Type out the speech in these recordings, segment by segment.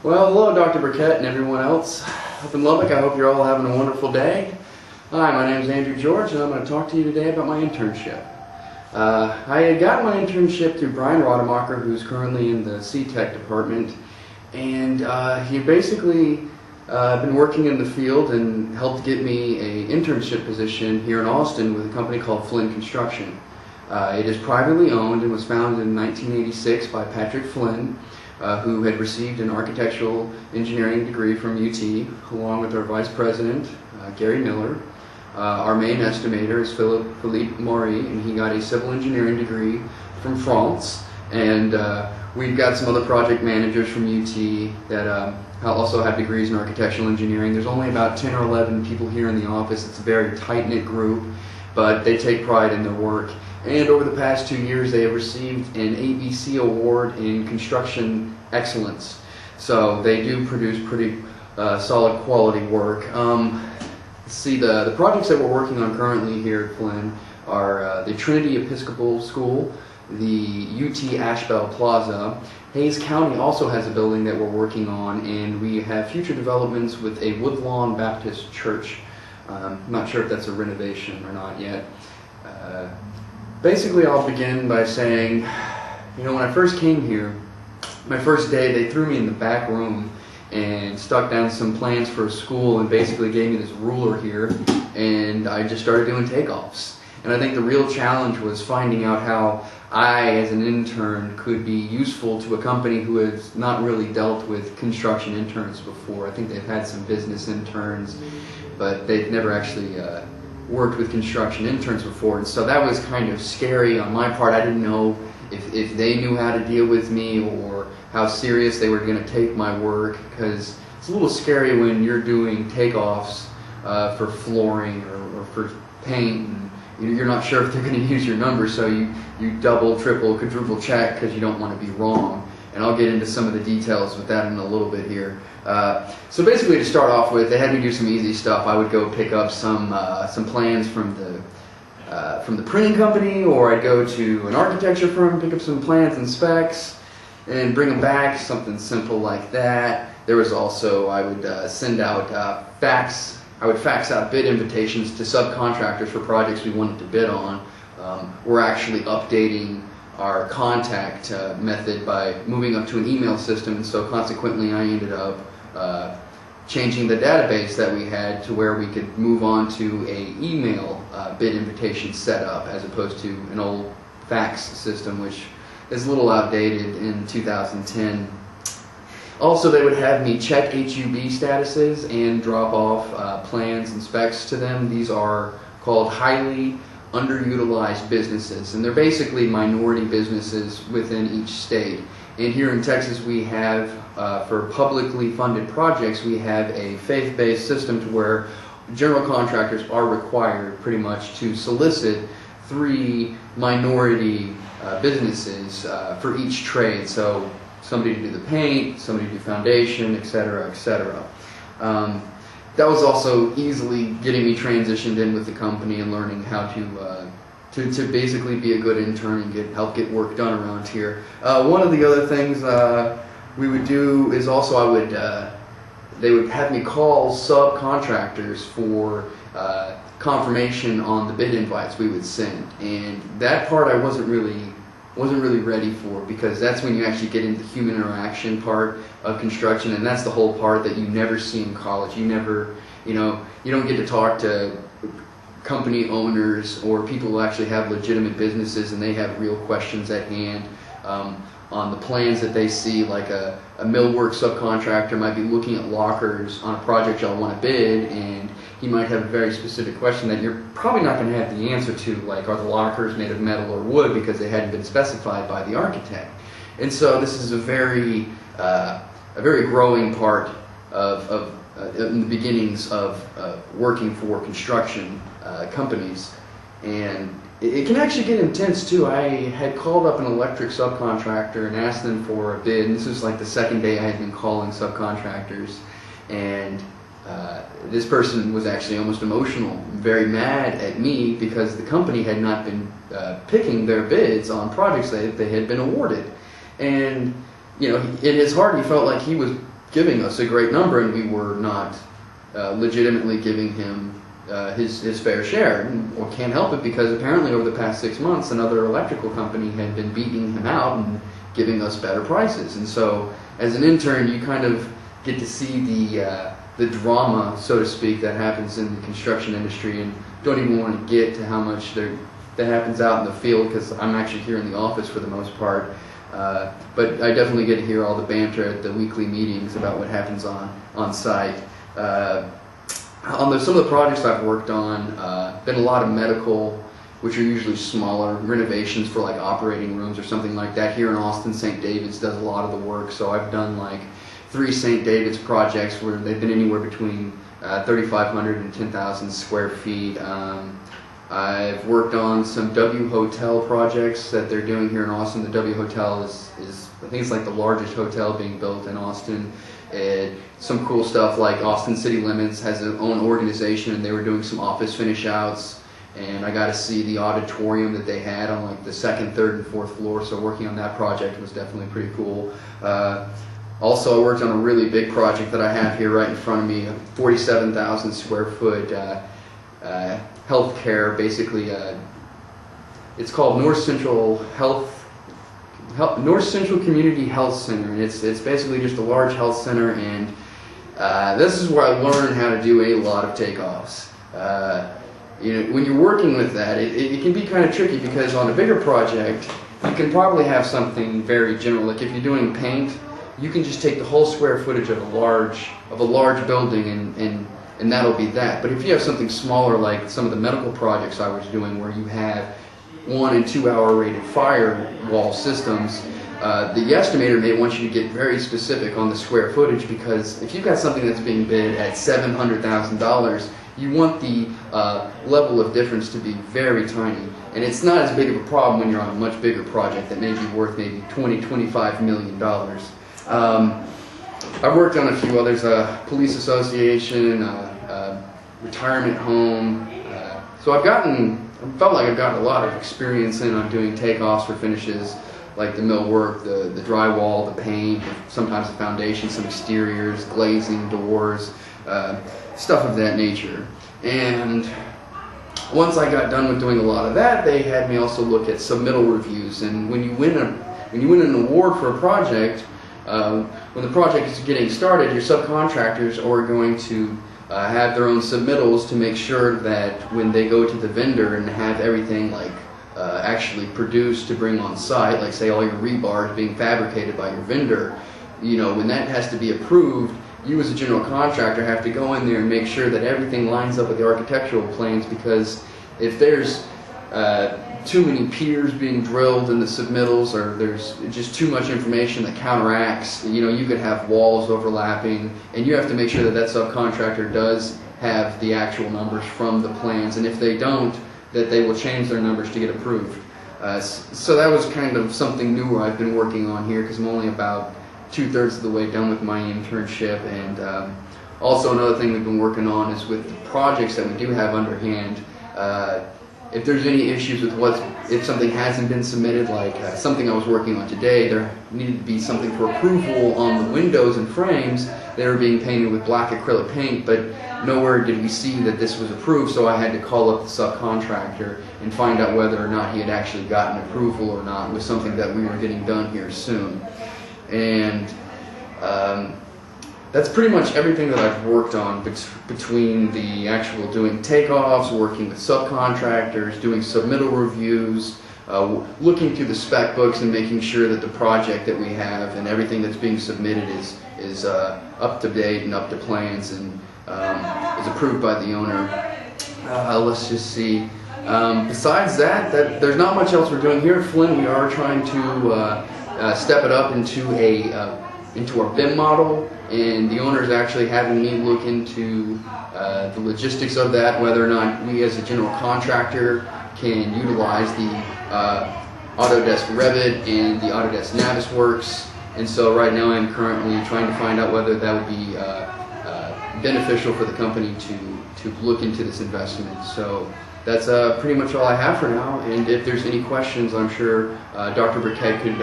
Well, hello, Dr. Burkett and everyone else up in Lubbock. I hope you're all having a wonderful day. Hi, my name is Andrew George, and I'm going to talk to you today about my internship. I had gotten my internship through Brian Rademacher, who's currently in the C-Tech department, and he basically been working in the field and helped get me an internship position here in Austin with a company called Flynn Construction. It is privately owned and was founded in 1986 by Patrick Flynn, who had received an architectural engineering degree from UT, along with our vice president, Gary Miller. Our main estimator is Philippe Maury, and he got a civil engineering degree from France. And we've got some other project managers from UT that also have degrees in architectural engineering. There's only about 10 or 11 people here in the office. It's a very tight-knit group, but they take pride in their work. And over the past 2 years, they have received an ABC award in construction excellence. So they do produce pretty solid quality work. See, the projects that we're working on currently here at Flynn are the Trinity Episcopal School, the UT Ashbel Plaza. Hayes County also has a building that we're working on, and we have future developments with a Woodlawn Baptist Church. I'm not sure if that's a renovation or not yet. Basically, I'll begin by saying, when I first came here, my first day, they threw me in the back room and stuck down some plans for a school and basically gave me this ruler here, and I just started doing takeoffs. And I think the real challenge was finding out how I, as an intern, could be useful to a company who has not really dealt with construction interns before. I think they've had some business interns, but they've never actually worked with construction interns before, and so that was kind of scary on my part. I didn't know if they knew how to deal with me or how serious they were going to take my work, because it's a little scary when you're doing takeoffs for flooring or for paint, and you're not sure if they're going to use your number, so you double, triple, quadruple check because you don't want to be wrong. And I'll get into some of the details with that in a little bit here. So basically, to start off with, they had me do some easy stuff. I would go pick up some plans from the printing company, or I'd go to an architecture firm, pick up some plans and specs, and bring them back, something simple like that. There was also, I would send out I would fax out bid invitations to subcontractors for projects we wanted to bid on. We're actually updating our contact method by moving up to an email system, and so consequently I ended up changing the database that we had to where we could move on to a email bid invitation setup as opposed to an old fax system, which is a little outdated in 2010. Also, they would have me check HUB statuses and drop off plans and specs to them. These are called highly underutilized businesses, and they're basically minority businesses within each state. And here in Texas, we have, for publicly funded projects, we have a faith-based system to where general contractors are required pretty much to solicit 3 minority businesses for each trade. So somebody to do the paint, somebody to do foundation, etc., etc. That was also easily getting me transitioned in with the company and learning how to basically be a good intern and help get work done around here. One of the other things we would do is also they would have me call subcontractors for confirmation on the bid invites we would send, and that part I wasn't really ready for, because that's when you actually get into the human interaction part of construction, and that's the whole part that you never see in college. You never, you don't get to talk to company owners or people who actually have legitimate businesses and they have real questions at hand on the plans that they see. Like a millwork subcontractor might be looking at lockers on a project y'all want to bid, and he might have a very specific question that you're probably not going to have the answer to, like, are the lockers made of metal or wood, because they hadn't been specified by the architect. And so this is a very growing part of in the beginnings of working for construction companies, and it can actually get intense too. I had called up an electric subcontractor and asked them for a bid, and this was like the second day I had been calling subcontractors, and this person was actually almost emotional, very mad at me because the company had not been picking their bids on projects that they had been awarded. And in his heart he felt like he was giving us a great number, and we were not legitimately giving him his fair share. Or can't help it, because apparently over the past 6 months another electrical company had been beating him out and giving us better prices. And so as an intern, you kind of get to see the drama, so to speak, that happens in the construction industry, and don't even want to get to how much that happens out in the field, because I'm actually here in the office for the most part. But I definitely get to hear all the banter at the weekly meetings about what happens on site. On some of the projects I've worked on, been a lot of medical, which are usually smaller renovations for like operating rooms or something like that. Here in Austin, St. David's does a lot of the work, so I've done like 3 St. David's projects where they've been anywhere between 3,500 and 10,000 square feet. I've worked on some W Hotel projects that they're doing here in Austin. The W Hotel is I think it's like the largest hotel being built in Austin. Some cool stuff like Austin City Limits has its own organization, and they were doing some office finish outs, and I got to see the auditorium that they had on like the 2nd, 3rd, and 4th floor, so working on that project was definitely pretty cool. Also, I worked on a really big project that I have here right in front of me, a 47,000 square foot healthcare, basically. It's called North Central Community Health Center, and it's basically just a large health center, and this is where I learned how to do a lot of takeoffs. You know, when you're working with that, it can be kind of tricky, because on a bigger project, you can probably have something very general. Like if you're doing paint, you can just take the whole square footage of a large building and that'll be that. But if you have something smaller, like some of the medical projects I was doing, where you have 1- and 2-hour rated firewall systems, the estimator may want you to get very specific on the square footage, because if you've got something that's being bid at $700,000, you want the level of difference to be very tiny. And it's not as big of a problem when you're on a much bigger project that may be worth maybe $20–25 million. I've worked on a few others, police association, retirement home. So I felt like I've gotten a lot of experience on doing takeoffs for finishes, like the millwork, the drywall, the paint, sometimes the foundation, some exteriors, glazing, doors, stuff of that nature. And once I got done with doing a lot of that, they had me also look at submittal reviews. And when you win an award for a project, when the project is getting started, your subcontractors are going to have their own submittals to make sure that when they go to the vendor and have everything like actually produced to bring on site, like say all your rebar is being fabricated by your vendor, you know, when that has to be approved, you as a general contractor have to go in there and make sure that everything lines up with the architectural plans, because if there's too many piers being drilled in the submittals, or there's just too much information that counteracts, you know, you could have walls overlapping, and you have to make sure that that subcontractor does have the actual numbers from the plans, and if they don't, that they will change their numbers to get approved. So that was kind of something newer I've been working on here, because I'm only about 2/3 of the way done with my internship. And also another thing we've been working on is with the projects that we do have underhand, if there's any issues with if something hasn't been submitted, like something I was working on today, there needed to be something for approval on the windows and frames that are being painted with black acrylic paint, but nowhere did we see that this was approved, so I had to call up the subcontractor and find out whether or not he had actually gotten approval or not with something that we were getting done here soon. And that's pretty much everything that I've worked on between the actual doing takeoffs, working with subcontractors, doing submittal reviews, looking through the spec books and making sure that the project that we have and everything that's being submitted is up to date and up to plans and is approved by the owner. Let's just see. Besides that, there's not much else we're doing here at Flynn. We are trying to step it up into our BIM model, and the owner is actually having me look into the logistics of that, whether or not we as a general contractor can utilize the Autodesk Revit and the Autodesk Navisworks. And so right now I'm currently trying to find out whether that would be beneficial for the company to look into this investment. So that's pretty much all I have for now. And if there's any questions, I'm sure Dr. Burkett could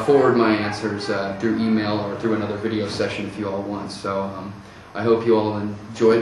forward my answers through email or through another video session if you all want. So I hope you all enjoyed this.